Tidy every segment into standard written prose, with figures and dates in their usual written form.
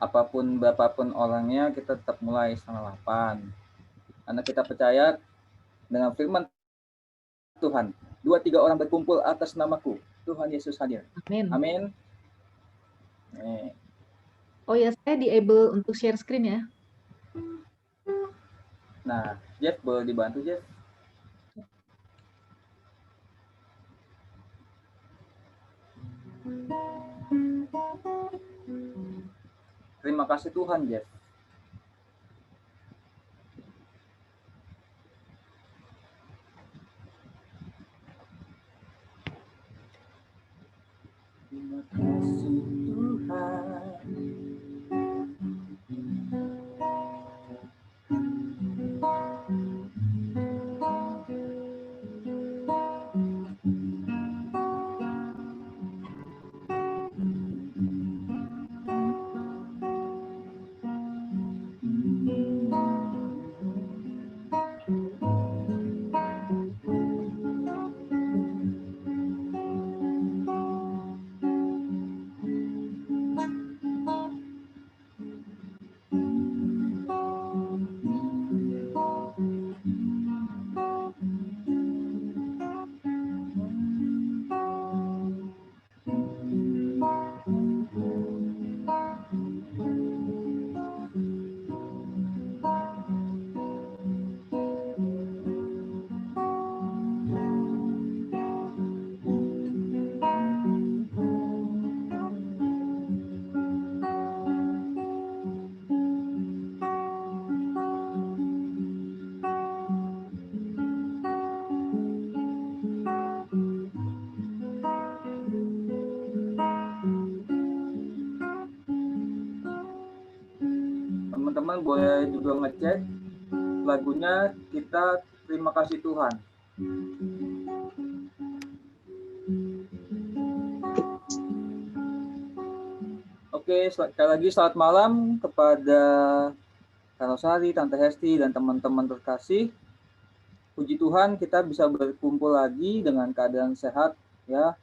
apapun berapapun orangnya, kita tetap mulai setengah 8. Karena kita percaya dengan firman Tuhan, 2-3 orang berkumpul atas namaku, Tuhan Yesus hadir. Amin. Amin. Oh ya, saya di-able untuk share screen ya. Nah, Jeff, boleh dibantu, Jeff? Terima kasih Tuhan, Jeff. Terima kasih Tuhan. Teman-teman boleh juga ngecek lagunya Kita Terima Kasih Tuhan. Oke, sekali lagi selamat malam kepada Kak Rosari, Tante Hesti, dan teman-teman terkasih. Puji Tuhan kita bisa berkumpul lagi dengan keadaan sehat ya.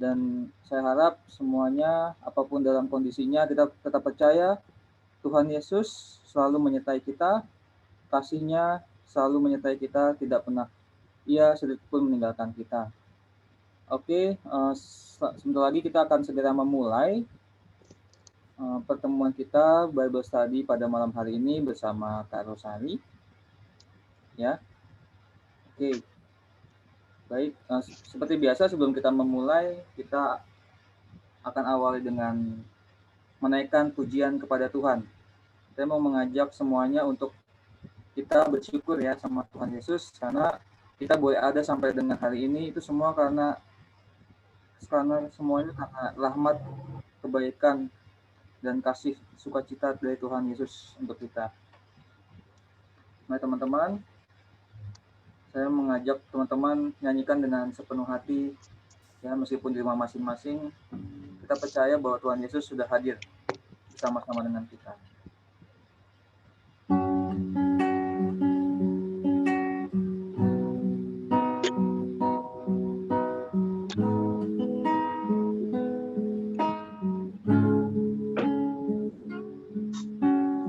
Dan saya harap semuanya apapun dalam kondisinya kita tetap percaya Tuhan Yesus selalu menyertai kita, kasih-Nya selalu menyertai kita, tidak pernah Ia sedikit pun meninggalkan kita. Oke, sebentar lagi kita akan segera memulai pertemuan kita Bible Study pada malam hari ini bersama Kak Rosari. Ya, oke. Baik, seperti biasa sebelum kita memulai, kita akan awali dengan menaikkan pujian kepada Tuhan. Saya mau mengajak semuanya untuk kita bersyukur ya sama Tuhan Yesus, karena kita boleh ada sampai dengan hari ini, itu semua karena semuanya karena rahmat, kebaikan, dan kasih sukacita dari Tuhan Yesus untuk kita. Nah teman-teman, saya mengajak teman-teman nyanyikan dengan sepenuh hati, ya meskipun di rumah masing-masing, kita percaya bahwa Tuhan Yesus sudah hadir bersama-sama dengan kita.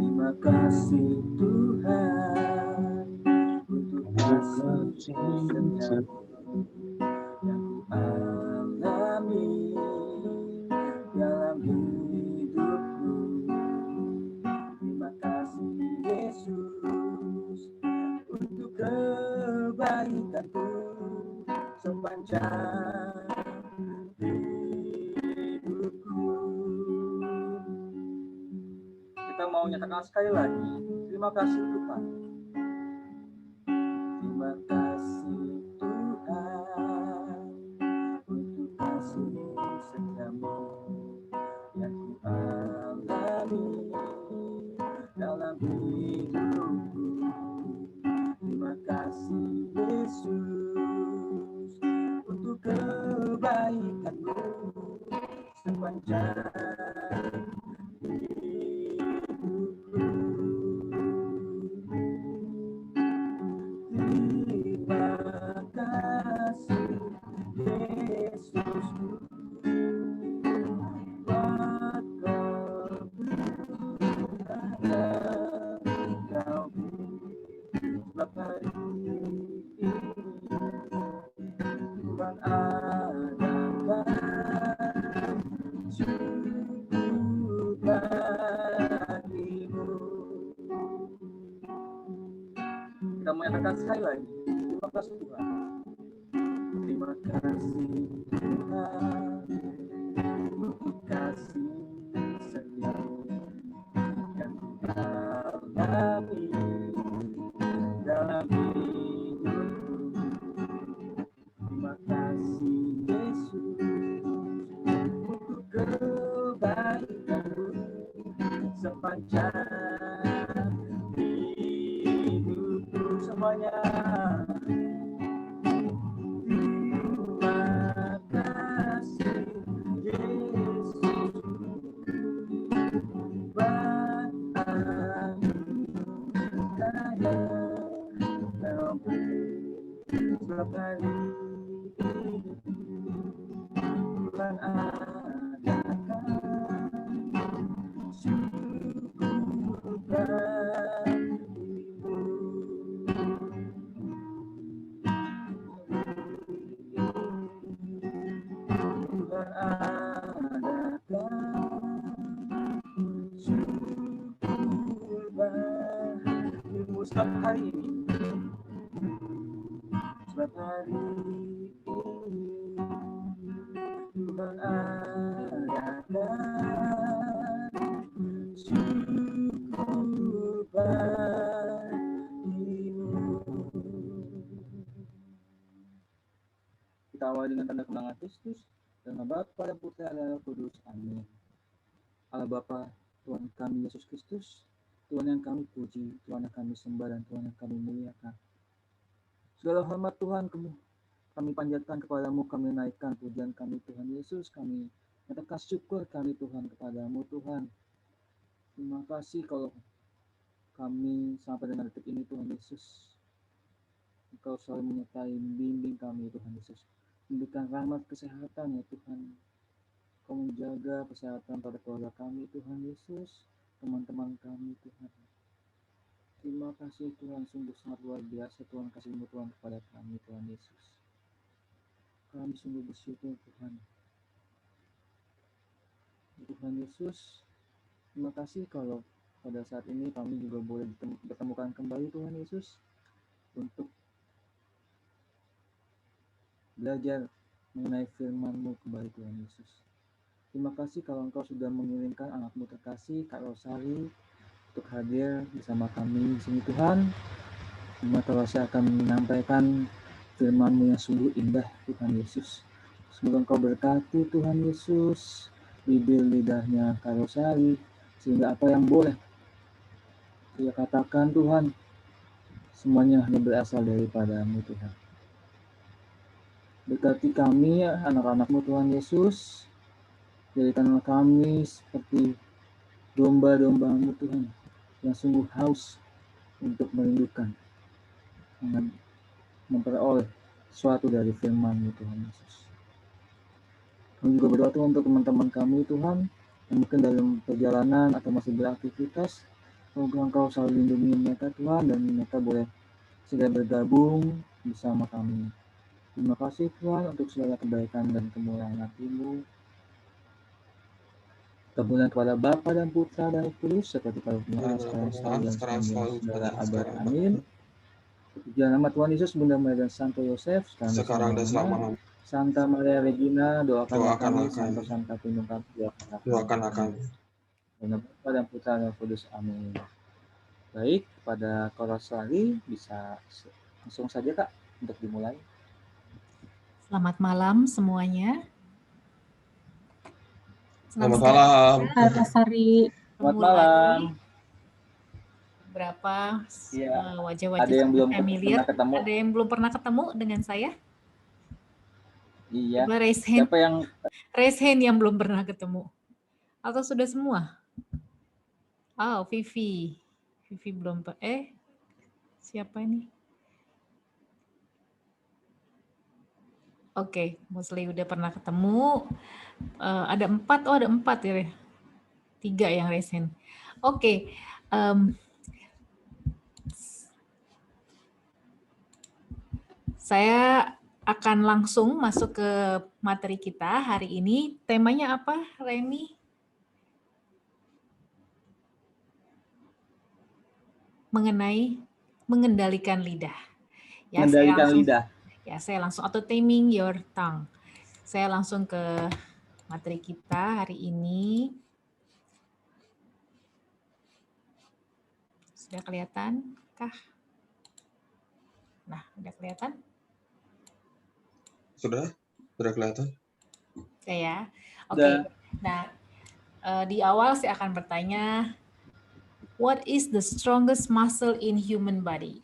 Terima kasih Tuhan untuk kasih setiamu yang ku alami dalam hidupku. Terima kasih Yesus untuk kebaikanku sepanjang hidupku. Kita mau nyatakan sekali lagi, terima kasih Tuhan. Terima kasih Tuhan untuk kasih setiamu yang ku alami dalam hidupku. Terima kasih Yesus untuk kebaikanmu sepanjang hidupku. akan sekali lagi. Terima kasih Tuhan. Terima kasih Tuhan. Kasih setiamu yang alami dalam hidupku. Terima kasih Yesus untuk kebaikanmu sepanjang hidupku semuanya. Terima kasih Yesus buat anugerahnya dalam setiap hari Tuhan adakan syukur bagimu. Tuhan adakan syukur bagimu setiap hari ini. Setiap hari ini Tuhan adakan syukur bagimu. Kita awali dengan tanda kemenangan Kristus, dengan Bapa dan Putra dan Roh Kudus. Amin. Allah Bapa, Tuhan kami Yesus Kristus, Tuhan yang kami puji, Tuhan yang kami sembah, dan Tuhan yang kami muliakan. Segala hormat Tuhan kami panjatkan kepadamu, kami naikkan pujian kami Tuhan Yesus, kami nyatakan syukur kami Tuhan kepadamu Tuhan. Terima kasih kalau kami sampai dengan detik ini Tuhan Yesus. Engkau selalu menyertai bimbing kami Tuhan Yesus. Memberikan rahmat kesehatan ya Tuhan. Kau menjaga kesehatan pada keluarga kami Tuhan Yesus, teman-teman kami Tuhan. Terima kasih Tuhan, sungguh sangat luar biasa Tuhan kasih-Mu Tuhan kepada kami Tuhan Yesus. Kami sungguh bersyukur Tuhan. Tuhan Yesus, terima kasih kalau pada saat ini kami juga boleh bertemukan kembali Tuhan Yesus untuk belajar mengenai firman-Mu kembali Tuhan Yesus. Terima kasih kalau Engkau sudah mengirimkan anak-Mu terkasih Kak Rosali untuk hadir bersama kami di sini Tuhan. Maka saya akan menyampaikan firman-Mu yang sungguh indah Tuhan Yesus. Semoga Engkau berkati Tuhan Yesus bibir lidahnya Kak Rosali, sehingga apa yang boleh Dia katakan Tuhan semuanya hanya berasal daripada-Mu Tuhan. Berkati kami anak-anak-Mu Tuhan Yesus, jadikanlah kami seperti domba-domba-Mu Tuhan yang sungguh haus untuk merindukan, memperoleh sesuatu dari firman-Mu Tuhan Yesus. Kami juga berdoa Tuhan untuk teman-teman kami Tuhan yang mungkin dalam perjalanan atau masih beraktivitas. Semoga Engkau selalu lindungi mereka Tuhan dan mereka boleh segera bergabung bersama kami. Terima kasih Tuhan untuk segala kebaikan dan kemurahan hati-Mu. Kemuliaan kepada Bapa dan Putra dan Roh Kudus seperti pada sekarang selalu segala abad. Amin. Pujian nama Tuhan Yesus, Bunda Maria dan Santo Yosef sekarang dan selama-lamanya. Santa Maria Regina, doakanlah kami. Santa Pelindung kami, doakanlah kami. Dan Bapa dan Putra dan Roh Kudus. Amin. Baik, pada Kak Rosali bisa langsung saja Kak untuk dimulai. Selamat malam semuanya. Selamat malam. Rosari. Selamat malam. Berapa Ya, wajah-wajah ada yang belum familiar? pernah ketemu. Ada yang belum pernah ketemu dengan saya? Iya. Coba raise hand. Siapa yang raise hand yang belum pernah ketemu? Atau sudah semua? Oh, Vivi. Vivi belum. Siapa ini? Oke, Musli udah pernah ketemu. Ada 4, ada 4 ya. 3 yang raise hand. Oke. Saya akan langsung masuk ke materi kita hari ini. Temanya apa, Reni? Mengenai mengendalikan lidah. Ya, Mengendalikan lidah. Saya langsung auto taming your tongue. Saya langsung ke materi kita hari ini. Sudah kelihatan kah? Nah, udah kelihatan? Sudah kelihatan. Ya. Oke. Nah, di awal saya akan bertanya, what is the strongest muscle in human body?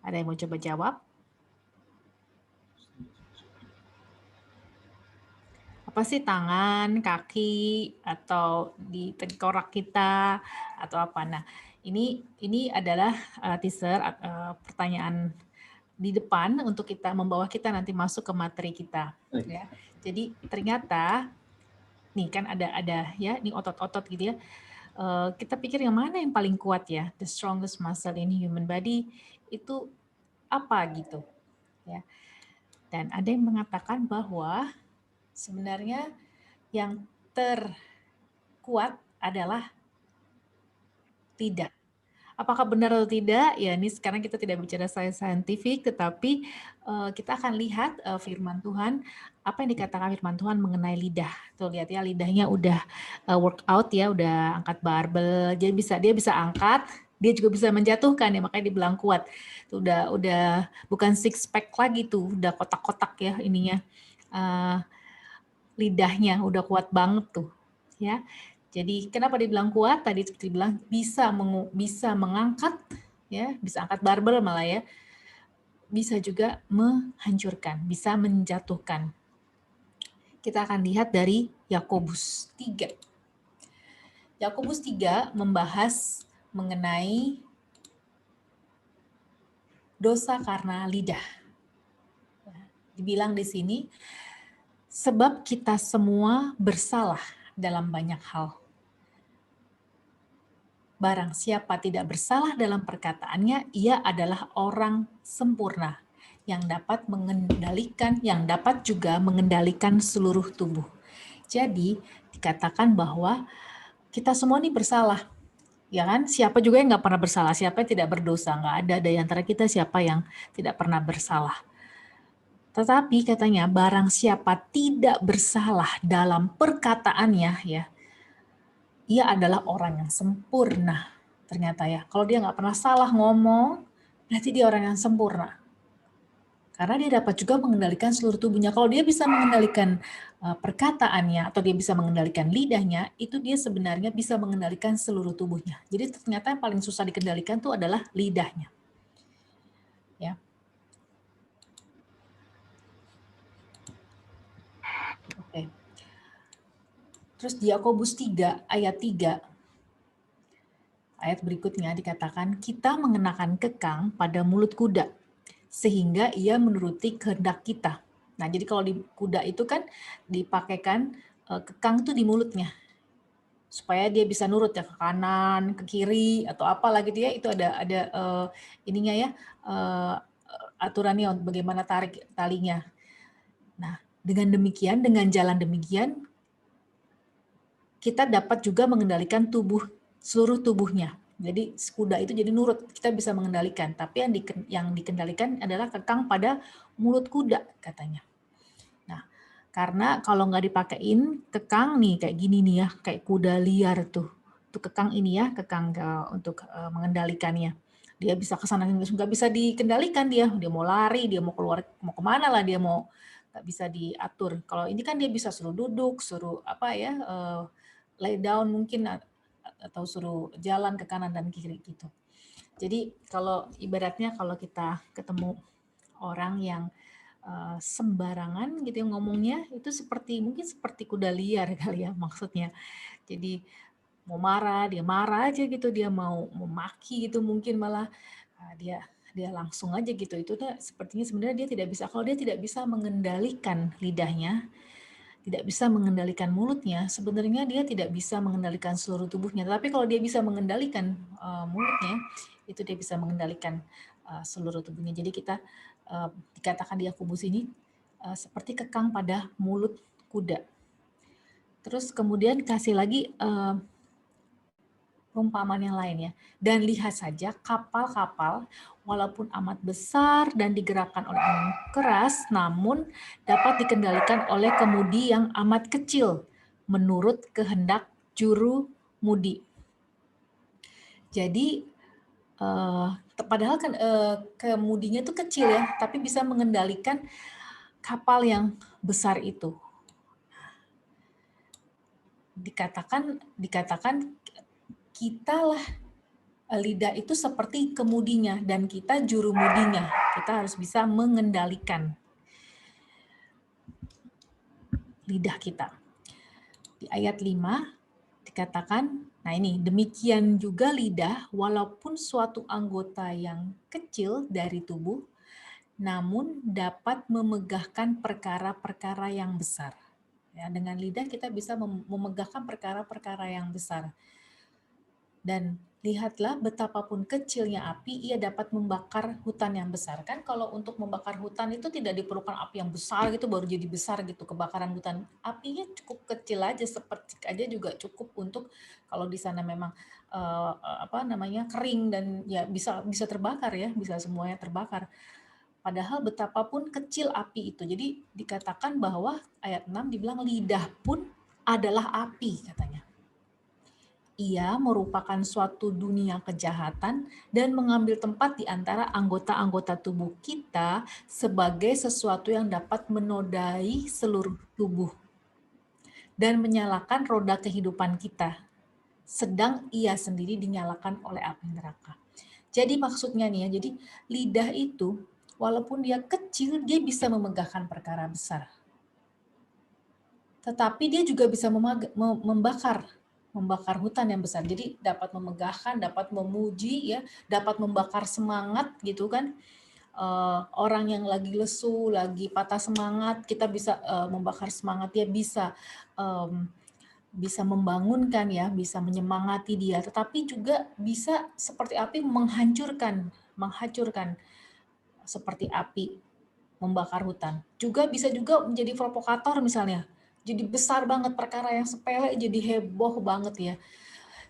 Ada yang mau coba jawab? Apa sih, tangan, kaki, atau di tengkorak kita, atau apa? Nah, ini adalah teaser, pertanyaan di depan untuk kita membawa kita nanti masuk ke materi kita. Ya. Jadi ternyata nih kan ada ya, ini otot-otot gitu ya. Kita pikir yang mana yang paling kuat ya? The strongest muscle in human body itu apa gitu ya? Dan ada yang mengatakan bahwa sebenarnya yang terkuat adalah lidah. Apakah benar atau tidak? Ya, ini sekarang kita tidak bicara saintifik, tetapi kita akan lihat firman Tuhan, apa yang dikatakan firman Tuhan mengenai lidah. Tuh lihat ya, lidahnya udah workout ya, udah angkat barbel, dia bisa angkat, dia juga bisa menjatuhkan ya, makanya dibilang kuat. Tuh udah bukan six pack lagi tuh, udah kotak-kotak ya ininya. Lidahnya udah kuat banget tuh, ya. Jadi kenapa dibilang kuat? Tadi seperti bilang bisa mengangkat, ya, bisa angkat barbel malah ya. Bisa juga menghancurkan, bisa menjatuhkan. Kita akan lihat dari Yakobus 3. Yakobus 3 membahas mengenai dosa karena lidah. Dibilang di sini, sebab kita semua bersalah dalam banyak hal. Barang siapa tidak bersalah dalam perkataannya, ia adalah orang sempurna yang dapat juga mengendalikan seluruh tubuh. Jadi dikatakan bahwa kita semua ini bersalah, ya kan? Siapa juga yang nggak pernah bersalah? Siapa yang tidak berdosa? Nggak ada di antara kita siapa yang tidak pernah bersalah. Tetapi katanya barang siapa tidak bersalah dalam perkataannya, ya, ia adalah orang yang sempurna. Ternyata ya, kalau dia nggak pernah salah ngomong, berarti dia orang yang sempurna. Karena dia dapat juga mengendalikan seluruh tubuhnya. Kalau dia bisa mengendalikan perkataannya, atau dia bisa mengendalikan lidahnya, itu dia sebenarnya bisa mengendalikan seluruh tubuhnya. Jadi ternyata yang paling susah dikendalikan itu adalah lidahnya. Ya. Oke. Terus di Yakobus 3 ayat 3, ayat berikutnya dikatakan, kita mengenakan kekang pada mulut kuda, sehingga ia menuruti kehendak kita. Nah, jadi kalau di kuda itu kan dipakaikan kekang tuh di mulutnya, supaya dia bisa nurut ya ke kanan, ke kiri, atau apalah gitu ya. Itu ada ininya ya, aturannya bagaimana tarik talinya. Nah, dengan demikian, dengan jalan demikian, kita dapat juga mengendalikan seluruh tubuhnya. Jadi kuda itu jadi nurut, kita bisa mengendalikan. Tapi yang dikendalikan adalah kekang pada mulut kuda katanya. Nah, karena kalau nggak dipakein kekang nih kayak gini nih ya, kayak kuda liar tuh. Tuh kekang ini ya, kekang untuk mengendalikannya. Dia bisa kesana nggak bisa dikendalikan dia mau lari, dia mau keluar, mau kemana lah dia mau, nggak bisa diatur. Kalau ini kan dia bisa suruh duduk, suruh apa ya, lay down mungkin, atau suruh jalan ke kanan dan kiri gitu. Jadi kalau ibaratnya kalau kita ketemu orang yang sembarangan gitu yang ngomongnya, itu mungkin seperti kuda liar kali ya maksudnya. Jadi mau marah, dia marah aja gitu, dia mau maki gitu mungkin malah dia langsung aja gitu. Itu sepertinya sebenarnya dia tidak bisa, kalau dia tidak bisa mengendalikan lidahnya, tidak bisa mengendalikan mulutnya, sebenarnya dia tidak bisa mengendalikan seluruh tubuhnya. Tapi kalau dia bisa mengendalikan mulutnya, itu dia bisa mengendalikan seluruh tubuhnya. Jadi kita dikatakan di Yakobus ini seperti kekang pada mulut kuda. Terus kemudian kasih lagi perumpamaan yang lain ya. Dan lihat saja kapal-kapal walaupun amat besar dan digerakkan oleh angin keras, namun dapat dikendalikan oleh kemudi yang amat kecil menurut kehendak juru mudi. Jadi padahal kan kemudinya itu kecil ya, tapi bisa mengendalikan kapal yang besar itu. Dikatakan kitalah lidah itu seperti kemudinya dan kita juru mudinya. Kita harus bisa mengendalikan lidah kita. Di ayat 5 dikatakan, nah ini, demikian juga lidah walaupun suatu anggota yang kecil dari tubuh, namun dapat memegahkan perkara-perkara yang besar. Ya, dengan lidah kita bisa memegahkan perkara-perkara yang besar. Dan lihatlah betapapun kecilnya api, ia dapat membakar hutan yang besar. Kan kalau untuk membakar hutan itu tidak diperlukan api yang besar gitu baru jadi besar gitu kebakaran hutan. Apinya cukup kecil aja, seperti aja juga cukup untuk kalau di sana memang kering dan ya bisa terbakar ya, bisa semuanya terbakar. Padahal betapapun kecil api itu. Jadi dikatakan bahwa ayat 6 dibilang lidah pun adalah api katanya. Ia merupakan suatu dunia kejahatan dan mengambil tempat di antara anggota-anggota tubuh kita sebagai sesuatu yang dapat menodai seluruh tubuh dan menyalakan roda kehidupan kita, sedang ia sendiri dinyalakan oleh api neraka. Jadi maksudnya nih ya, jadi lidah itu walaupun dia kecil, dia bisa memegahkan perkara besar. Tetapi dia juga bisa membakar hutan yang besar. Jadi dapat memegahkan, dapat memuji, ya, dapat membakar semangat gitu kan. Orang yang lagi lesu, lagi patah semangat, kita bisa membakar semangat dia, bisa membangunkan ya, bisa menyemangati dia. Tetapi juga bisa seperti api menghancurkan seperti api membakar hutan. Juga bisa juga menjadi provokator misalnya. Jadi besar banget perkara yang sepele jadi heboh banget ya.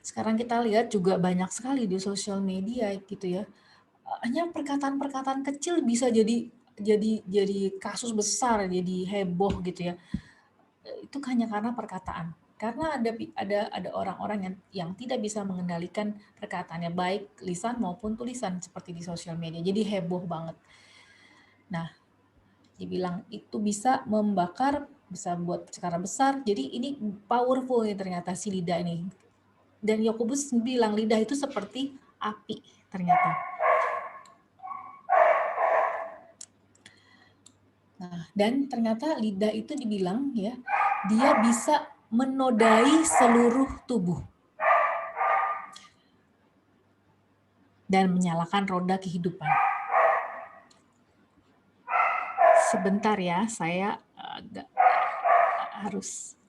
Sekarang kita lihat juga banyak sekali di sosial media gitu ya. Hanya perkataan-perkataan kecil bisa jadi kasus besar, jadi heboh gitu ya. Itu hanya karena perkataan. Karena ada orang-orang yang tidak bisa mengendalikan perkataannya, baik lisan maupun tulisan seperti di sosial media. Jadi heboh banget. Nah, dibilang itu bisa membakar, bisa buat perkara besar. Jadi ini powerful nih ternyata si lidah ini. Dan Yakobus bilang lidah itu seperti api ternyata. Nah, dan ternyata lidah itu dibilang ya, dia bisa menodai seluruh tubuh dan menyalakan roda kehidupan. Sebentar ya, saya agak harus.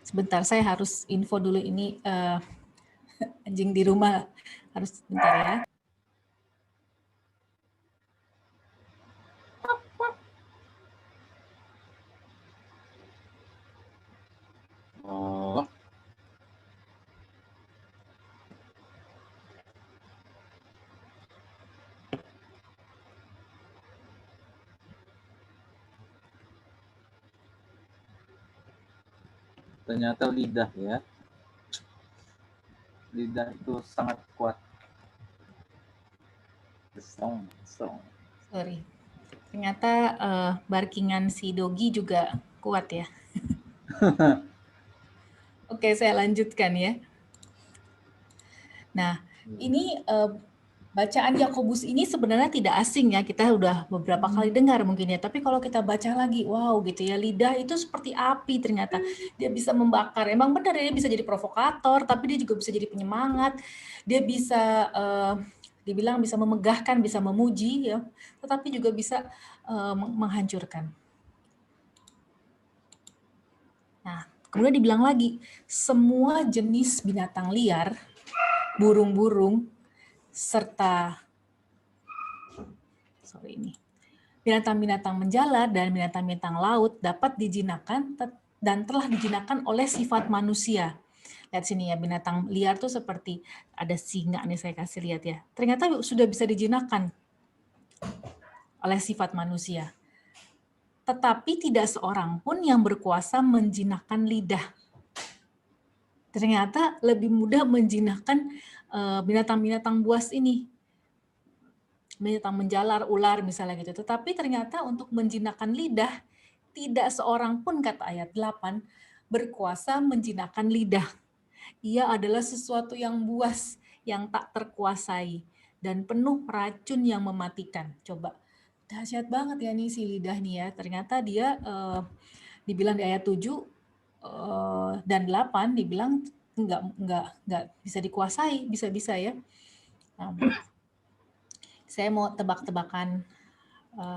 Sebentar, saya harus info dulu ini anjing di rumah. Harus sebentar ya. Ternyata lidah ya. Lidah itu sangat kuat. Sorry. Ternyata barkingan si Dogi juga kuat ya. Oke, saya lanjutkan ya. Nah, ini bacaan Yakobus ini sebenarnya tidak asing ya, kita udah beberapa kali dengar mungkin ya, tapi kalau kita baca lagi, wow gitu ya, lidah itu seperti api ternyata, dia bisa membakar, emang benar dia bisa jadi provokator, tapi dia juga bisa jadi penyemangat, dia bisa dibilang bisa memegahkan, bisa memuji ya, tetapi juga bisa menghancurkan. Nah, kemudian dibilang lagi, semua jenis binatang liar, burung-burung, serta Binatang-binatang menjalar dan binatang-binatang laut dapat dijinakkan dan telah dijinakkan oleh sifat manusia. Lihat sini ya, binatang liar tuh seperti ada singa nih, saya kasih lihat ya. Ternyata sudah bisa dijinakkan oleh sifat manusia. Tetapi tidak seorang pun yang berkuasa menjinakkan lidah. Ternyata lebih mudah menjinakkan binatang-binatang buas ini. Binatang menjalar, ular misalnya gitu. Tetapi ternyata untuk menjinakkan lidah, tidak seorang pun, kata ayat 8, berkuasa menjinakkan lidah. Ia adalah sesuatu yang buas, yang tak terkuasai, dan penuh racun yang mematikan. Coba, dahsyat banget ya nih si lidah nih ya. Ternyata dia dibilang di ayat 7 dan 8 dibilang nggak bisa dikuasai, bisa-bisa ya. Nah, saya mau tebak-tebakan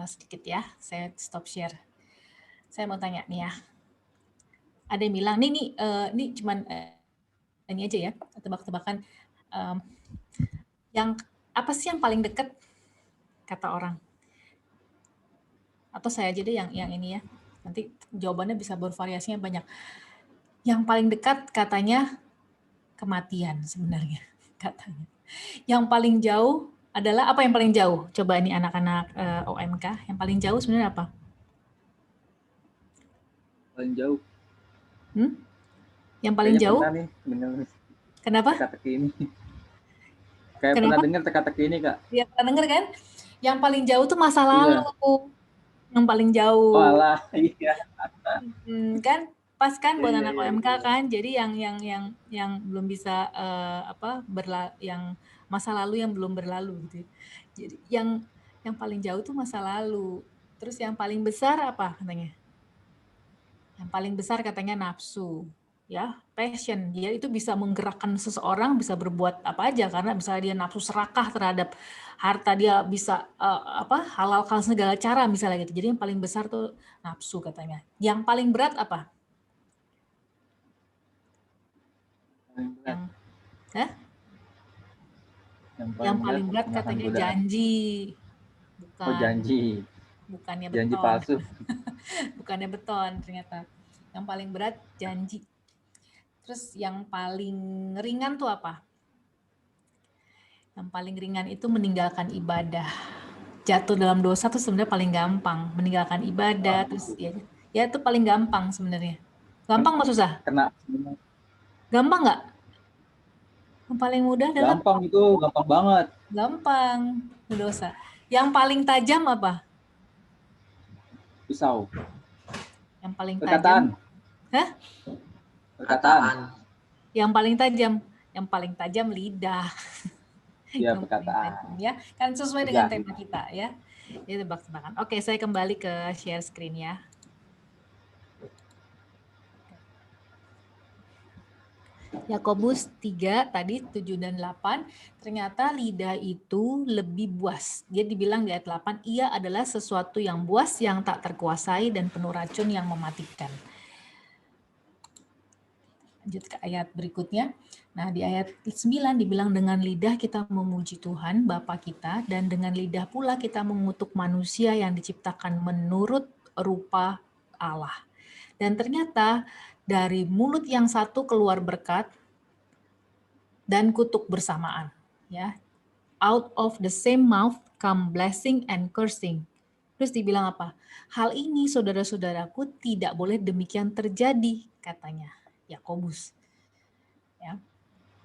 sedikit ya, saya stop share. Saya mau tanya nih ya. Ada yang bilang, ini cuman ini aja ya, tebak-tebakan. Yang apa sih yang paling dekat, kata orang? Atau saya aja deh yang ini ya. Nanti jawabannya bisa bervariasinya banyak. Yang paling dekat katanya kematian sebenarnya, katanya. Yang paling jauh adalah apa yang paling jauh? Coba ini anak-anak OMK, yang paling jauh sebenarnya apa? Paling jauh. Yang paling kayaknya jauh? Pernah nih, bener. Kenapa? Teka-teki ini. Kayak Kenapa? pernah dengar teka-teki ini, Kak. Iya, pernah denger kan? Yang paling jauh tuh masa lalu. Iya. Yang paling jauh. Oh alah, iya. Kan pas kan buat anak Iya. OMK kan. Jadi yang belum bisa yang masa lalu yang belum berlalu gitu. Jadi yang paling jauh tuh masa lalu. Terus yang paling besar apa katanya? Yang paling besar katanya nafsu, ya, passion. Dia itu bisa menggerakkan seseorang, bisa berbuat apa aja karena misalnya dia nafsu serakah terhadap harta, dia bisa halalkan segala cara misalnya gitu. Jadi yang paling besar tuh nafsu katanya. Yang paling berat apa? Yang paling berat katanya janji. Bukan. Oh, janji. Bukannya beton. Janji palsu. Bukannya beton ternyata. Yang paling berat janji. Terus yang paling ringan tuh apa? Yang paling ringan itu meninggalkan ibadah. Jatuh dalam dosa tuh sebenarnya paling gampang. Meninggalkan ibadah, terus ya itu paling gampang sebenarnya. Gampang nggak susah? Kena. Gampang nggak? Yang paling mudah adalah gampang itu, gampang banget. Gampang, dosa. Yang paling tajam apa? Pisau. Yang paling Perkataan. tajam? Hah? Perkataan. Yang paling tajam lidah. Ya, perkataan. Ya, kan sesuai dengan tema kita ya. Ini tebak-tebakan. Oke, saya kembali ke share screen ya. Yakobus 3 tadi 7 dan 8, ternyata lidah itu lebih buas. Dia dibilang di ayat 8, ia adalah sesuatu yang buas, yang tak terkuasai dan penuh racun yang mematikan. Lanjut ke ayat berikutnya. Nah, di ayat 9 dibilang dengan lidah kita memuji Tuhan Bapa kita, dan dengan lidah pula kita mengutuk manusia yang diciptakan menurut rupa Allah. Dan ternyata dari mulut yang satu keluar berkat dan kutuk bersamaan, ya. Out of the same mouth come blessing and cursing. Terus dibilang apa? Hal ini saudara-saudaraku tidak boleh demikian terjadi, katanya Yakobus. Ya.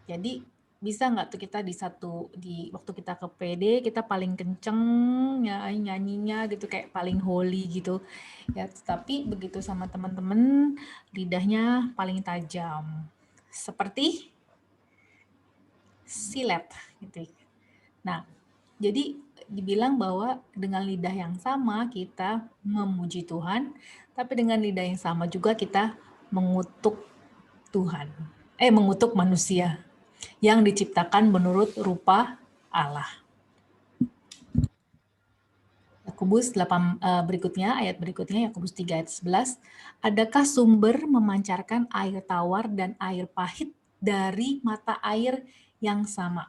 Jadi bisa nggak tuh kita di waktu kita ke PD kita paling kenceng ya nyanyinya gitu kayak paling holy gitu ya, tapi begitu sama teman-teman lidahnya paling tajam seperti silet gitu. Nah, jadi dibilang bahwa dengan lidah yang sama kita memuji Tuhan, tapi dengan lidah yang sama juga kita mengutuk Tuhan. Mengutuk manusia yang diciptakan menurut rupa Allah. Yakobus 8 berikutnya, ayat berikutnya Yakobus 3 ayat 11, adakah sumber memancarkan air tawar dan air pahit dari mata air yang sama?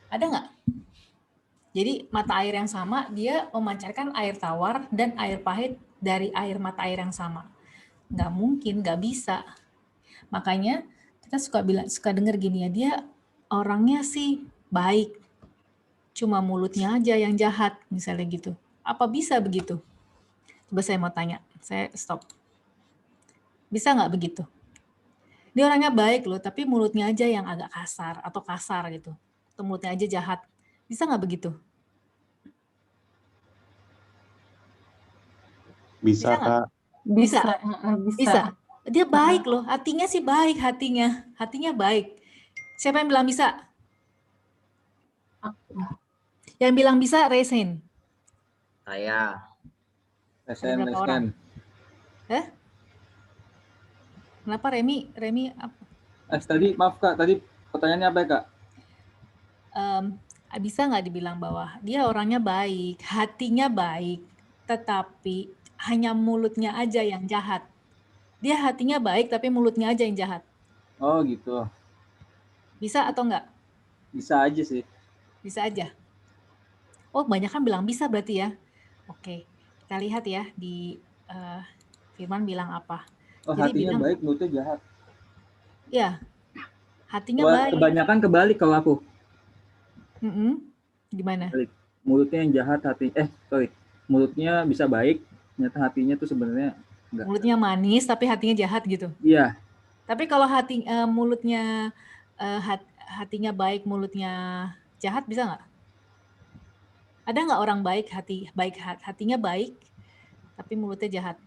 Ada nggak? Jadi mata air yang sama, dia memancarkan air tawar dan air pahit dari air mata air yang sama. Nggak mungkin, nggak bisa. Makanya kita suka dengar gini ya, dia orangnya sih baik, cuma mulutnya aja yang jahat, misalnya gitu. Apa bisa begitu? Coba saya mau tanya, saya stop. Bisa nggak begitu? Dia orangnya baik loh, tapi mulutnya aja yang agak kasar atau kasar gitu. Atau mulutnya aja jahat. Bisa nggak begitu? Bisa, Bisa nggak? Kak. Bisa. Bisa. Bisa. Dia baik loh, hatinya sih baik hatinya. Hatinya baik. Siapa yang bilang bisa? Yang bilang bisa, Resin. Saya. Ada berapa orang? Kenapa Remi? Tadi maaf Kak, tadi pertanyaannya apa ya Kak? Bisa nggak dibilang bahwa dia orangnya baik, hatinya baik, tetapi hanya mulutnya aja yang jahat. Dia hatinya baik, tapi mulutnya aja yang jahat. Oh gitu. Bisa atau enggak? Bisa aja sih. Bisa aja. Oh, banyak kan bilang bisa berarti ya. Oke, kita lihat ya di Firman bilang apa. Oh, Jadi hatinya bilang, baik, mulutnya jahat. ya, hatinya baik. Kebanyakan kebalik kalau aku. Gimana? Mulutnya yang jahat, mulutnya bisa baik, ternyata hatinya tuh sebenarnya enggak. Mulutnya manis tapi hatinya jahat gitu. Iya. Tapi kalau mulutnya hatinya baik, mulutnya jahat, bisa nggak? Ada nggak orang baik hatinya baik tapi mulutnya jahat?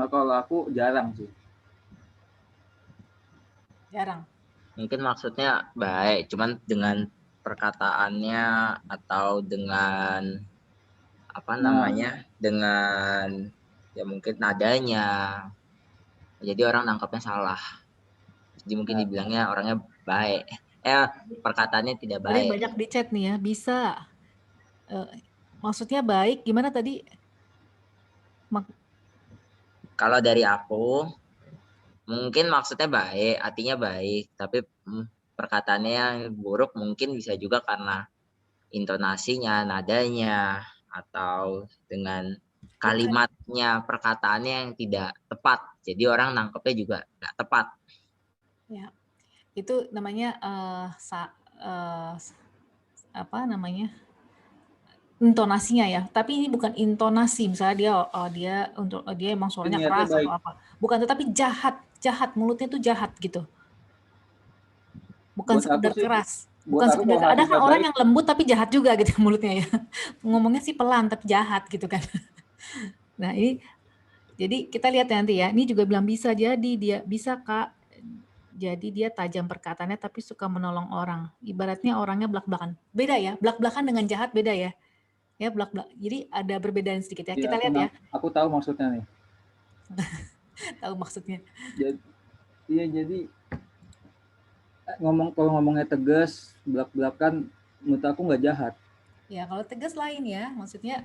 Kalau aku jarang sih. Jarang. Mungkin maksudnya baik, cuman dengan perkataannya atau dengan apa namanya, dengan ya mungkin nadanya, jadi orang nangkapnya salah. Jadi mungkin dibilangnya orangnya baik, perkataannya tidak baik. Ada banyak di chat nih ya, bisa. Maksudnya baik, gimana tadi? Kalau dari aku, mungkin maksudnya baik, artinya baik, tapi perkataannya yang buruk mungkin bisa juga karena intonasinya, nadanya, atau dengan kalimatnya, perkataannya yang tidak tepat. Jadi orang nangkepnya juga nggak tepat. Ya, itu namanya apa namanya? Intonasinya ya. Tapi ini bukan intonasi. Misalnya dia emang suaranya keras atau apa. Bukan, tetapi jahat mulutnya tuh jahat gitu. Bukan sekedar keras. Bukan sekedar, ada kan orang yang lembut tapi jahat juga gitu mulutnya ya. Ngomongnya sih pelan tapi jahat gitu kan. Nah, ini jadi kita lihat nanti ya. Ini juga bilang bisa jadi dia bisa Kak. Jadi dia tajam perkataannya tapi suka menolong orang. Ibaratnya orangnya belak-belakan. Beda ya, belak-belakan dengan jahat beda ya. Ya, belak-belak. Jadi ada perbedaan sedikit ya. Kita lihat ya. Aku tahu maksudnya nih. Tahu maksudnya. Jadi kalau ngomongnya tegas, belak-belakan, menurut aku nggak jahat. Ya, kalau tegas lain ya. Maksudnya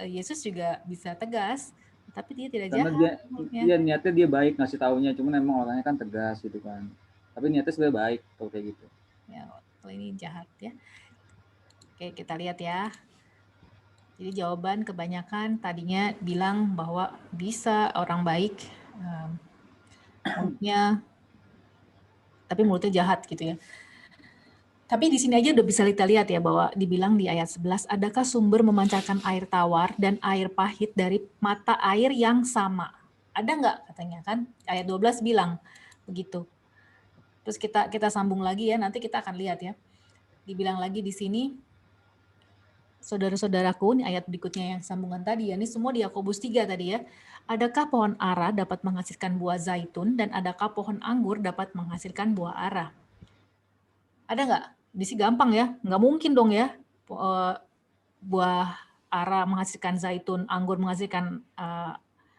Yesus juga bisa tegas, tapi dia tidak karena jahat. Dia niatnya dia baik ngasih taunya, cuman emang orangnya kan tegas gitu kan. Tapi niatnya sebenarnya baik kalau kayak gitu. Ya, kalau ini jahat ya. Oke, kita lihat ya. Jadi jawaban kebanyakan tadinya bilang bahwa bisa orang baik, mulutnya, tapi mulutnya jahat gitu ya. Tapi di sini aja udah bisa kita lihat ya bahwa dibilang di ayat 11, adakah sumber memancarkan air tawar dan air pahit dari mata air yang sama? Ada nggak katanya kan? Ayat 12 bilang begitu. Terus kita sambung lagi ya, nanti kita akan lihat ya. Dibilang lagi di sini, saudara-saudaraku, ini ayat berikutnya yang sambungan tadi ya, ini semua di Yakobus 3 tadi ya. Adakah pohon ara dapat menghasilkan buah zaitun dan adakah pohon anggur dapat menghasilkan buah ara? Ada nggak? Di sini gampang ya, nggak mungkin dong ya buah ara menghasilkan zaitun, anggur menghasilkan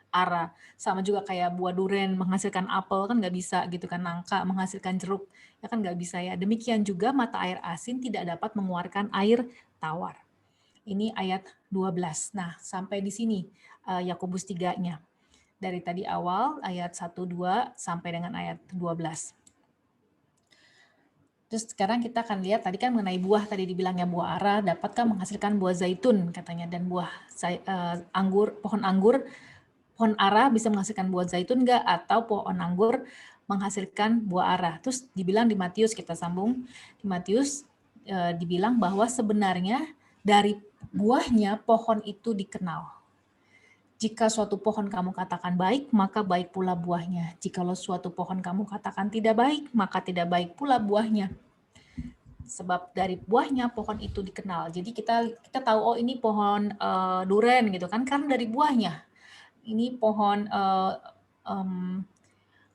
ara. Sama juga kayak buah durian menghasilkan apel kan nggak bisa gitu kan, nangka menghasilkan jeruk ya kan nggak bisa ya. Demikian juga mata air asin tidak dapat mengeluarkan air tawar. Ini ayat 12. Nah, sampai di sini Yakobus 3-nya. Dari tadi awal ayat 1, 2 sampai dengan ayat 12. Terus sekarang kita akan lihat tadi kan mengenai buah, tadi dibilangnya buah ara dapatkah menghasilkan buah zaitun katanya, dan pohon ara bisa menghasilkan buah zaitun enggak, atau pohon anggur menghasilkan buah ara. Terus dibilang di Matius, kita sambung di Matius, dibilang bahwa sebenarnya dari buahnya pohon itu dikenal. Jika suatu pohon kamu katakan baik, maka baik pula buahnya. Jikalau suatu pohon kamu katakan tidak baik, maka tidak baik pula buahnya. Sebab dari buahnya pohon itu dikenal. Jadi kita tahu, oh ini pohon duren gitu kan, karena dari buahnya. Ini pohon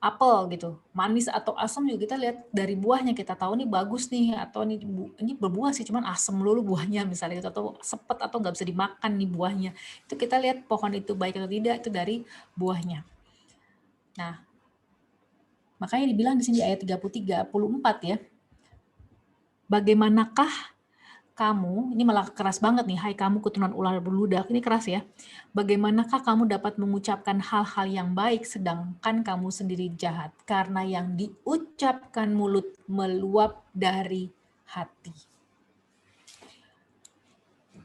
apel gitu, manis atau asam juga kita lihat dari buahnya, kita tahu nih bagus nih, atau ini berbuah sih cuman asam dulu buahnya misalnya gitu, atau sepet atau nggak bisa dimakan nih buahnya. Itu kita lihat pohon itu baik atau tidak itu dari buahnya. Nah, makanya dibilang di sini ayat 34 ya. Bagaimanakah kamu, ini malah keras banget nih, hai kamu keturunan ular berludak, ini keras ya. Bagaimanakah kamu dapat mengucapkan hal-hal yang baik sedangkan kamu sendiri jahat? Karena yang diucapkan mulut meluap dari hati.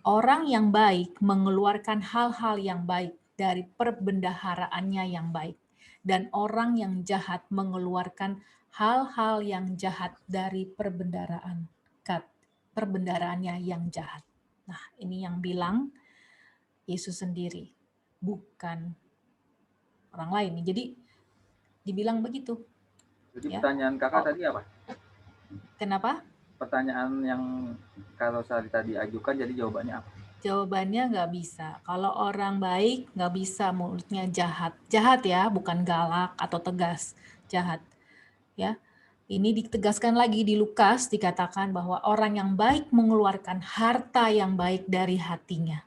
Orang yang baik mengeluarkan hal-hal yang baik dari perbendaharaannya yang baik. Dan orang yang jahat mengeluarkan hal-hal yang jahat dari perbendaharaannya yang jahat. Nah, ini yang bilang Yesus sendiri, bukan orang lain. Jadi dibilang begitu. Jadi ya. pertanyaan kakak tadi apa? Kenapa? Pertanyaan yang kalau Sari tadi ajukan, jadi jawabannya apa? Jawabannya nggak bisa. Kalau orang baik nggak bisa mulutnya jahat. Jahat ya, bukan galak atau tegas. Jahat. Ya. Ini ditegaskan lagi di Lukas, dikatakan bahwa orang yang baik mengeluarkan harta yang baik dari hatinya.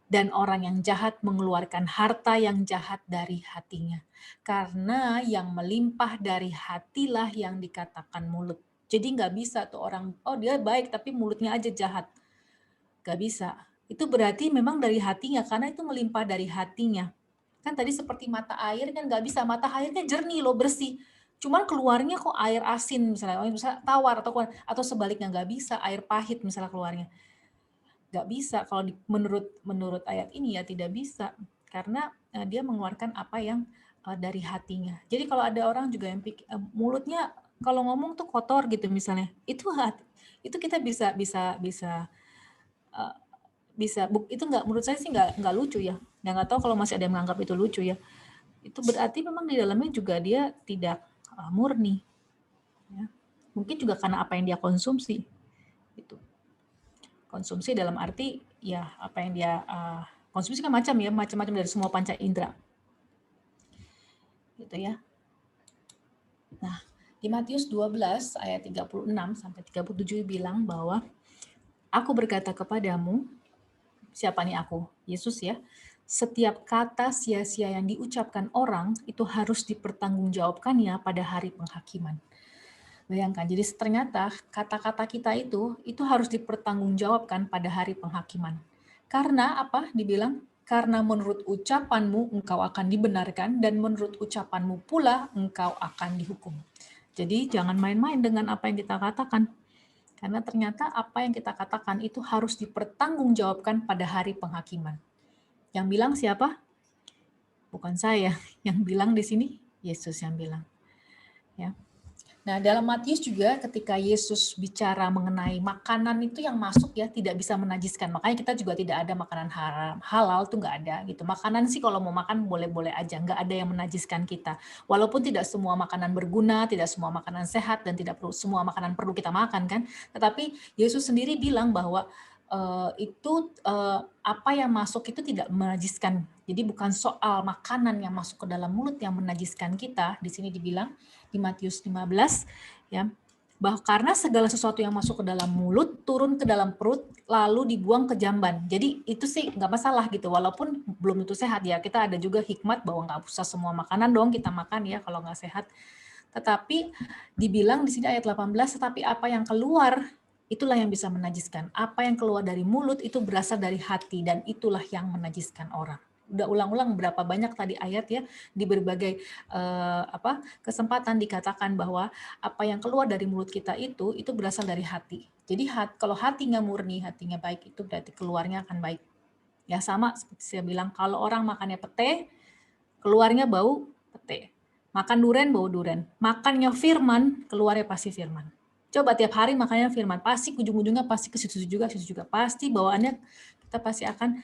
Dan orang yang jahat mengeluarkan harta yang jahat dari hatinya. Karena yang melimpah dari hatilah yang dikatakan mulut. Jadi nggak bisa tuh orang, oh dia baik tapi mulutnya aja jahat. Nggak bisa. Itu berarti memang dari hatinya, karena itu melimpah dari hatinya. Kan tadi seperti mata air kan nggak bisa, mata airnya jernih loh, bersih. Cuman keluarnya kok air asin misalnya tawar, atau sebaliknya nggak bisa, air pahit misalnya keluarnya. Nggak bisa, kalau menurut ayat ini ya tidak bisa. Karena dia mengeluarkan apa yang dari hatinya. Jadi kalau ada orang juga yang mulutnya kalau ngomong tuh kotor gitu misalnya, itu kita bisa itu nggak, menurut saya sih nggak lucu ya. Nggak tahu kalau masih ada yang menganggap itu lucu ya. Itu berarti memang di dalamnya juga dia tidak murni. Ya. Mungkin juga karena apa yang dia konsumsi. Gitu. Konsumsi dalam arti ya apa yang dia konsumsi kan macam-macam dari semua panca indera. Gitu ya. Nah, di Matius 12 ayat 36 sampai 37 bilang bahwa aku berkata kepadamu, siapa nih aku? Yesus ya. Setiap kata sia-sia yang diucapkan orang itu harus dipertanggungjawabkannya pada hari penghakiman. Bayangkan, jadi ternyata kata-kata kita itu harus dipertanggungjawabkan pada hari penghakiman. Karena apa? Dibilang, karena menurut ucapanmu engkau akan dibenarkan dan menurut ucapanmu pula engkau akan dihukum. Jadi jangan main-main dengan apa yang kita katakan. Karena ternyata apa yang kita katakan itu harus dipertanggungjawabkan pada hari penghakiman. Yang bilang siapa? Bukan saya. Yang bilang di sini Yesus yang bilang. Ya. Nah, dalam Matius juga ketika Yesus bicara mengenai makanan itu yang masuk ya tidak bisa menajiskan. Makanya kita juga tidak ada makanan haram, halal tuh nggak ada gitu. Makanan sih kalau mau makan boleh-boleh aja, nggak ada yang menajiskan kita. Walaupun tidak semua makanan berguna, tidak semua makanan sehat dan tidak perlu semua makanan perlu kita makan kan. Tetapi Yesus sendiri bilang bahwa apa yang masuk itu tidak menajiskan. Jadi bukan soal makanan yang masuk ke dalam mulut yang menajiskan kita. Di sini dibilang di Matius 15 ya, bahwa karena segala sesuatu yang masuk ke dalam mulut turun ke dalam perut lalu dibuang ke jamban. Jadi itu sih nggak masalah gitu, walaupun belum tentu sehat ya. Kita ada juga hikmat bahwa nggak usah semua makanan dong kita makan ya kalau nggak sehat. Tetapi dibilang di sini ayat 18, tetapi apa yang keluar itulah yang bisa menajiskan. Apa yang keluar dari mulut itu berasal dari hati dan itulah yang menajiskan orang. udah ulang-ulang berapa banyak tadi ayat ya, di berbagai kesempatan dikatakan bahwa apa yang keluar dari mulut kita itu berasal dari hati. Jadi kalau hatinya murni, hatinya baik, itu berarti keluarnya akan baik. Ya sama seperti saya bilang, kalau orang makannya pete, keluarnya bau pete. Makan duren, bau duren. Makannya firman, keluarnya pasti firman. Coba tiap hari makannya firman, pasti ujung-ujungnya pasti ke situ juga. Pasti bawaannya kita pasti akan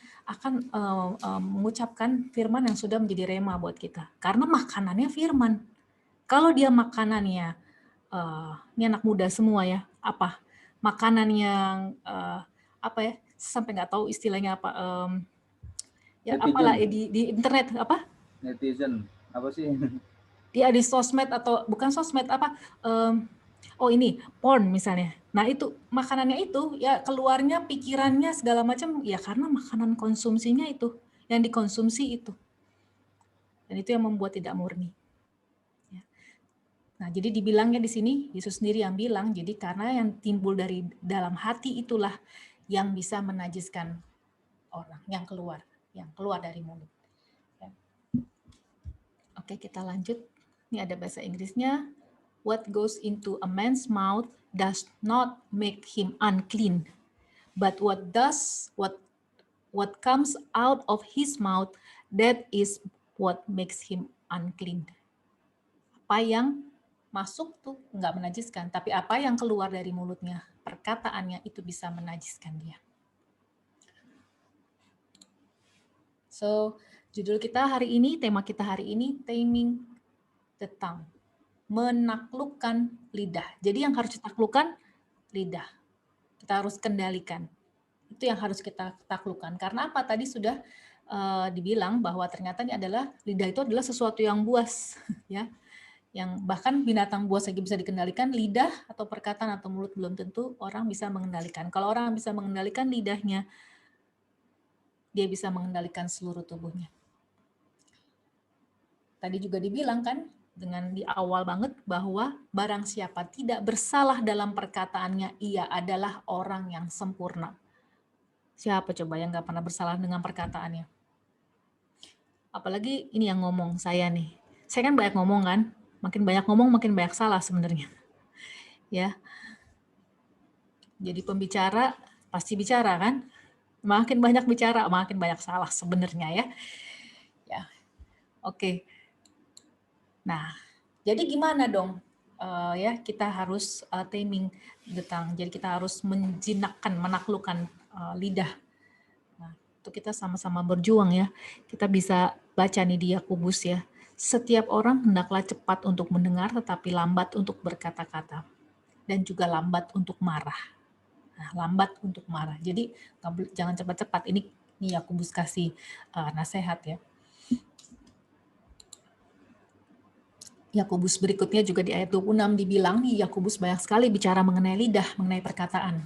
mengucapkan firman yang sudah menjadi rema buat kita. Karena makanannya firman. Kalau dia makanannya, ini anak muda semua ya, apa? Makanan yang apa ya? Sampai nggak tahu istilahnya apa. Ya Netizen. apalah di internet apa? Netizen apa sih? Dia di sosmed atau bukan sosmed apa? Ini porn misalnya. Nah itu makanannya itu ya keluarnya pikirannya segala macam ya karena makanan konsumsinya itu yang dikonsumsi itu. Dan itu yang membuat tidak murni. Ya. Nah jadi dibilangnya di sini Yesus sendiri yang bilang jadi karena yang timbul dari dalam hati itulah yang bisa menajiskan orang yang keluar dari mulut. Ya. Oke kita lanjut. Ini ada bahasa Inggrisnya. What goes into a man's mouth does not make him unclean, but what comes out of his mouth, that is what makes him unclean. Apa yang masuk tuh nggak menajiskan, tapi apa yang keluar dari mulutnya, perkataannya itu bisa menajiskan dia. So, judul kita hari ini, tema kita hari ini, taming the tongue. Menaklukkan lidah. Jadi yang harus ditaklukkan lidah. Kita harus kendalikan. Itu yang harus kita taklukkan. Karena apa? Tadi sudah dibilang bahwa ternyata ini adalah lidah itu adalah sesuatu yang buas, ya. Yang bahkan binatang buas saja bisa dikendalikan, lidah atau perkataan atau mulut belum tentu orang bisa mengendalikan. Kalau orang bisa mengendalikan lidahnya, dia bisa mengendalikan seluruh tubuhnya. Tadi juga dibilang kan, dengan di awal banget bahwa barang siapa tidak bersalah dalam perkataannya, ia adalah orang yang sempurna. Siapa coba yang nggak pernah bersalah dengan perkataannya? Apalagi ini yang ngomong saya nih. Saya kan banyak ngomong kan, makin banyak ngomong makin banyak salah sebenarnya. Ya. Jadi pembicara pasti bicara kan? Makin banyak bicara, makin banyak salah sebenarnya ya. Ya. Oke. Nah, jadi gimana dong? Ya kita harus taming the tongue. Jadi kita harus menjinakkan, menaklukkan lidah. Nah, itu kita sama-sama berjuang ya. Kita bisa baca nih di Yakobus ya. Setiap orang hendaklah cepat untuk mendengar, tetapi lambat untuk berkata-kata, dan juga lambat untuk marah. Nah, lambat untuk marah. Jadi jangan cepat-cepat. Ini Yakobus kasih nasihat ya. Yakobus berikutnya juga di ayat 26 dibilang, Yakobus banyak sekali bicara mengenai lidah, mengenai perkataan.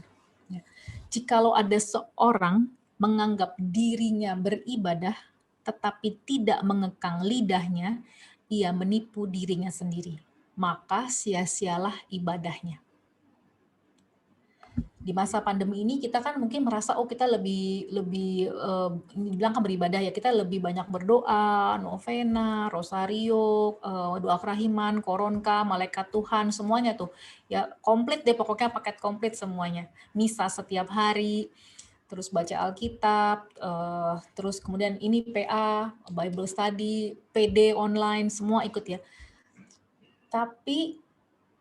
Jikalau ada seorang menganggap dirinya beribadah, tetapi tidak mengekang lidahnya, ia menipu dirinya sendiri. Maka sia-sialah ibadahnya. Di masa pandemi ini kita kan mungkin merasa kita lebih bilang kan beribadah ya, kita lebih banyak berdoa, novena, rosario, doa kerahiman, koronka, malaikat Tuhan, semuanya tuh ya komplit deh, pokoknya paket komplit semuanya. Misa setiap hari, terus baca Alkitab, terus kemudian ini PA, Bible study, PD online, semua ikut ya. Tapi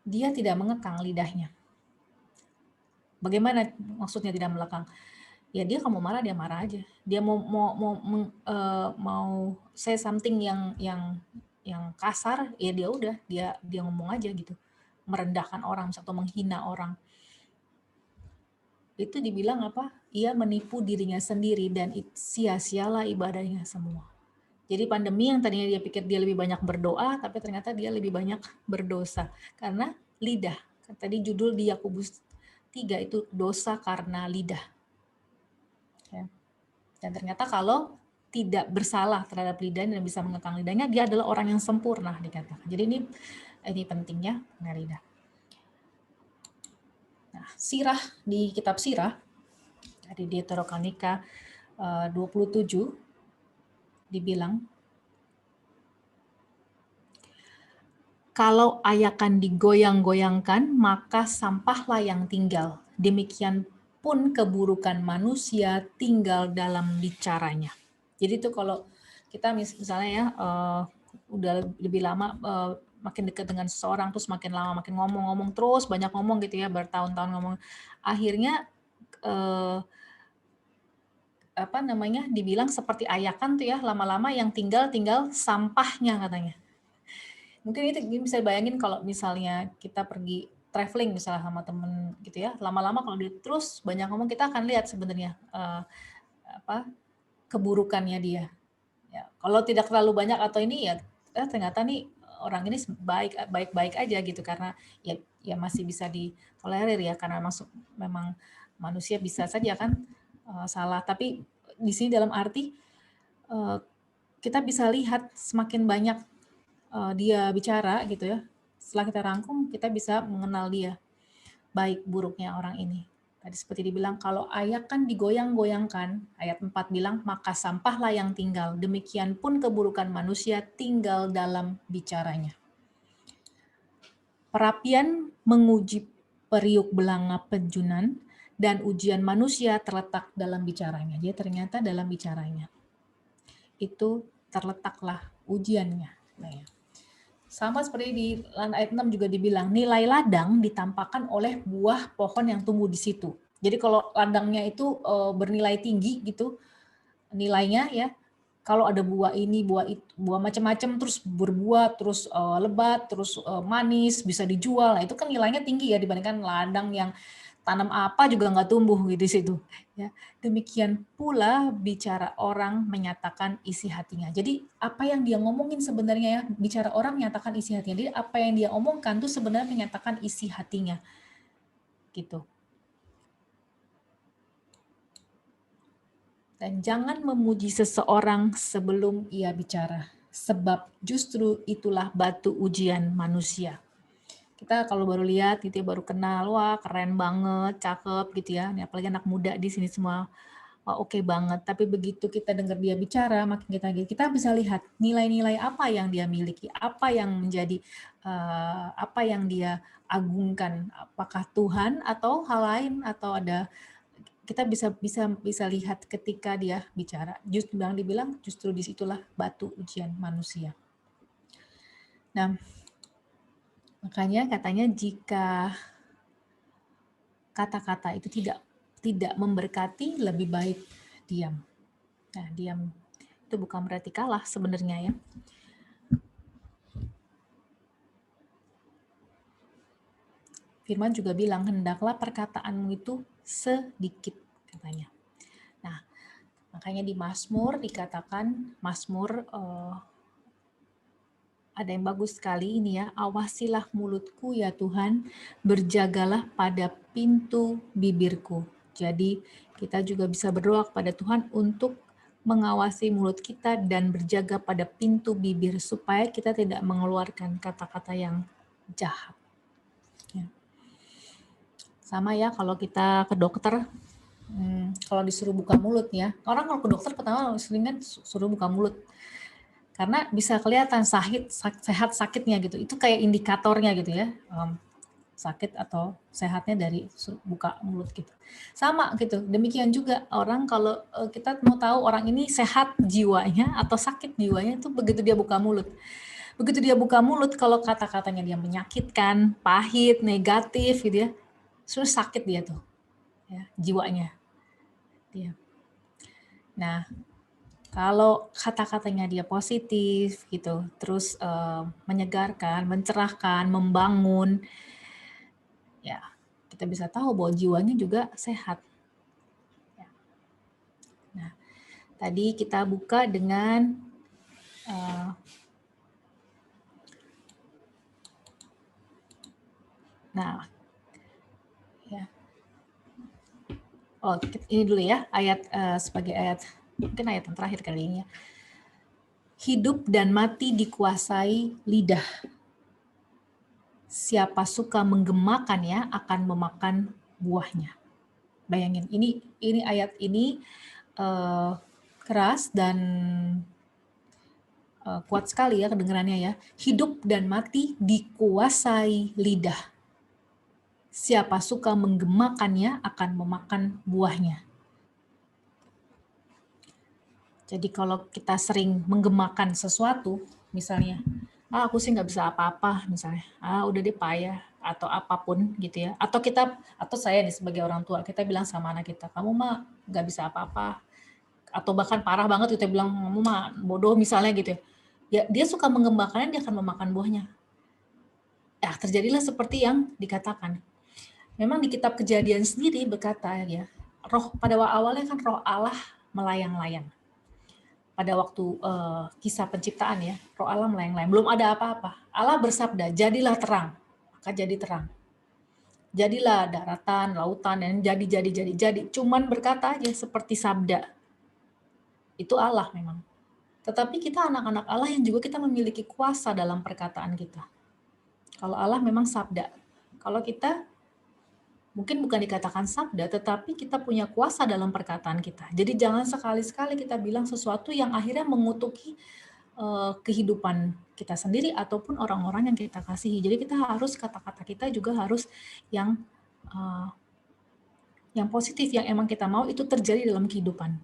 dia tidak mengekang lidahnya. Bagaimana maksudnya tidak melekang? Ya dia kalau mau marah dia marah aja. Dia mau say something yang kasar, ya dia udah dia ngomong aja gitu. Merendahkan orang atau menghina orang. Itu dibilang apa? Ia menipu dirinya sendiri dan sia-sialah ibadahnya semua. Jadi pandemi yang tadinya dia pikir dia lebih banyak berdoa, tapi ternyata dia lebih banyak berdosa karena lidah. Tadi judul di Yakobus 3 itu dosa karena lidah. Ya. Dan ternyata kalau tidak bersalah terhadap lidah dan bisa mengekang lidahnya, dia adalah orang yang sempurna dikatakan. Jadi ini pentingnya mengenai lidah. Nah, sirah di kitab sirah dari Deuterokanика 27 dibilang, kalau ayakan digoyang-goyangkan, maka sampahlah yang tinggal. Demikian pun keburukan manusia tinggal dalam bicaranya. Jadi itu kalau kita misalnya ya udah lebih lama makin dekat dengan seseorang, terus makin lama makin ngomong terus, banyak ngomong gitu ya, bertahun-tahun ngomong, akhirnya dibilang seperti ayakan tuh ya, lama-lama yang tinggal sampahnya katanya. Mungkin itu bisa bayangin kalau misalnya kita pergi traveling misalnya sama temen gitu ya, lama-lama kalau dia terus banyak ngomong, kita akan lihat sebenarnya keburukannya dia. Ya, kalau tidak terlalu banyak atau ini ya ternyata nih orang ini baik-baik aja gitu, karena ya masih bisa ditolerir ya, karena memang manusia bisa saja kan salah. Tapi di sini dalam arti kita bisa lihat semakin banyak dia bicara gitu ya, setelah kita rangkum kita bisa mengenal dia, baik buruknya orang ini. Tadi seperti dibilang, kalau ayakan digoyang-goyangkan, ayat 4 bilang, maka sampahlah yang tinggal. Demikian pun keburukan manusia tinggal dalam bicaranya. Perapian menguji periuk belanga pejunan, dan ujian manusia terletak dalam bicaranya. Dia ternyata dalam bicaranya. Itu terletaklah ujiannya. Nah, ya. Sama seperti di ayat 6 juga dibilang, nilai ladang ditampakkan oleh buah pohon yang tumbuh di situ. Jadi kalau ladangnya itu bernilai tinggi gitu, nilainya ya, kalau ada buah ini, buah macam-macam, terus berbuah, terus lebat, terus manis, bisa dijual, nah itu kan nilainya tinggi ya dibandingkan ladang yang tanam apa juga nggak tumbuh gitu di situ. Ya, demikian pula bicara orang menyatakan isi hatinya. Jadi apa yang dia ngomongin sebenarnya ya, bicara orang menyatakan isi hatinya. Jadi apa yang dia omongkan tuh sebenarnya menyatakan isi hatinya. Gitu. Dan jangan memuji seseorang sebelum ia bicara, sebab justru itulah batu ujian manusia. Kita kalau baru lihat gitu ya, baru kenal, wah keren banget, cakep gitu ya. Ini apalagi anak muda di sini semua, wah oke banget. Tapi begitu kita dengar dia bicara, makin kita bisa lihat nilai-nilai apa yang dia miliki, apa yang menjadi apa yang dia agungkan, apakah Tuhan atau hal lain, atau ada, kita bisa lihat ketika dia bicara. Justru yang dibilang justru disitulah batu ujian manusia. Nah, makanya katanya jika kata-kata itu tidak memberkati, lebih baik diam. Nah, diam itu bukan berarti kalah sebenarnya ya. Firman juga bilang, hendaklah perkataanmu itu sedikit, katanya. Nah, makanya di Mazmur dikatakan, Mazmur ada yang bagus sekali ini ya, awasilah mulutku ya Tuhan, berjagalah pada pintu bibirku. Jadi kita juga bisa berdoa kepada Tuhan untuk mengawasi mulut kita dan berjaga pada pintu bibir supaya kita tidak mengeluarkan kata-kata yang jahat. Ya. Sama ya kalau kita ke dokter, kalau disuruh buka mulut ya, orang kalau ke dokter pertama sering kan suruh buka mulut. Karena bisa kelihatan sehat sakitnya gitu. Itu kayak indikatornya gitu ya. Sakit atau sehatnya dari buka mulut gitu. Sama gitu. Demikian juga orang kalau kita mau tahu orang ini sehat jiwanya atau sakit jiwanya itu begitu dia buka mulut. Begitu dia buka mulut, kalau kata-katanya dia menyakitkan, pahit, negatif gitu ya, terus sakit dia tuh. Ya, jiwanya. Dia. Nah, kalau kata-katanya dia positif gitu, terus menyegarkan, mencerahkan, membangun, ya kita bisa tahu bahwa jiwanya juga sehat. Ya. Nah, tadi kita buka dengan nah, ya. Oh, ini dulu ya ayat sebagai ayat, mungkin ayat yang terakhir kali ini ya. Hidup dan mati dikuasai lidah. Siapa suka menggemakannya akan memakan buahnya. Bayangin, ini ayat ini keras dan kuat sekali ya kedengarannya ya. Hidup dan mati dikuasai lidah. Siapa suka menggemakannya akan memakan buahnya. Jadi kalau kita sering menggemakan sesuatu, misalnya, aku sih nggak bisa apa-apa, misalnya, udah deh payah, atau apapun gitu ya. Atau saya nih sebagai orang tua, kita bilang sama anak kita, kamu mah nggak bisa apa-apa. Atau bahkan parah banget kita bilang, kamu mah bodoh misalnya gitu ya. Ya, dia suka mengembangkannya, dia akan memakan buahnya. Ya, terjadilah seperti yang dikatakan. Memang di kitab Kejadian sendiri berkata ya, pada awalnya kan roh Allah melayang-layang. Pada waktu kisah penciptaan ya, roh Allah melayang-layang. Belum ada apa-apa. Allah bersabda, jadilah terang. Maka jadi terang. Jadilah daratan, lautan, dan jadi. Cuman berkata aja seperti sabda. Itu Allah memang. Tetapi kita anak-anak Allah yang juga kita memiliki kuasa dalam perkataan kita. Kalau Allah memang sabda. Kalau kita mungkin bukan dikatakan sabda, tetapi kita punya kuasa dalam perkataan kita. Jadi jangan sekali-sekali kita bilang sesuatu yang akhirnya mengutuki kehidupan kita sendiri ataupun orang-orang yang kita kasihi. Jadi kita harus, kata-kata kita juga harus yang positif, yang emang kita mau itu terjadi dalam kehidupan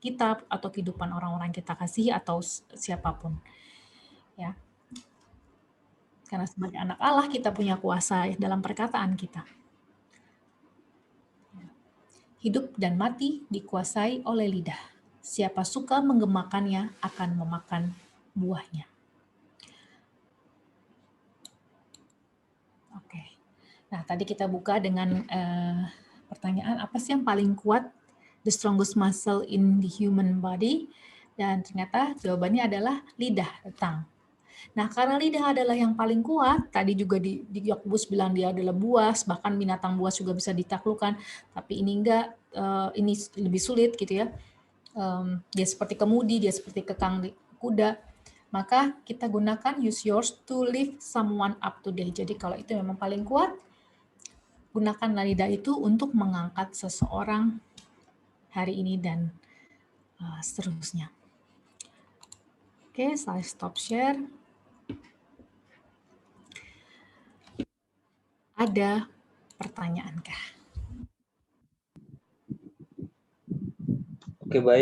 kita atau kehidupan orang-orang yang kita kasihi atau siapapun. Ya. Karena sebagai anak Allah kita punya kuasa dalam perkataan kita. Hidup dan mati dikuasai oleh lidah. Siapa suka menggemakannya akan memakan buahnya. Oke. Nah, tadi kita buka dengan pertanyaan, apa sih yang paling kuat? The strongest muscle in the human body? Dan ternyata jawabannya adalah lidah, tentang. Nah, karena lidah adalah yang paling kuat, tadi juga di Yakobus bilang dia adalah buas, bahkan binatang buas juga bisa ditaklukkan, tapi ini enggak, ini lebih sulit gitu ya. Dia seperti kemudi, dia seperti kekang kuda. Maka kita gunakan use yours to lift someone up today. Jadi kalau itu memang paling kuat, gunakanlah lidah itu untuk mengangkat seseorang hari ini dan seterusnya. Oke, saya stop share. Ada pertanyaankah? Oke, baik.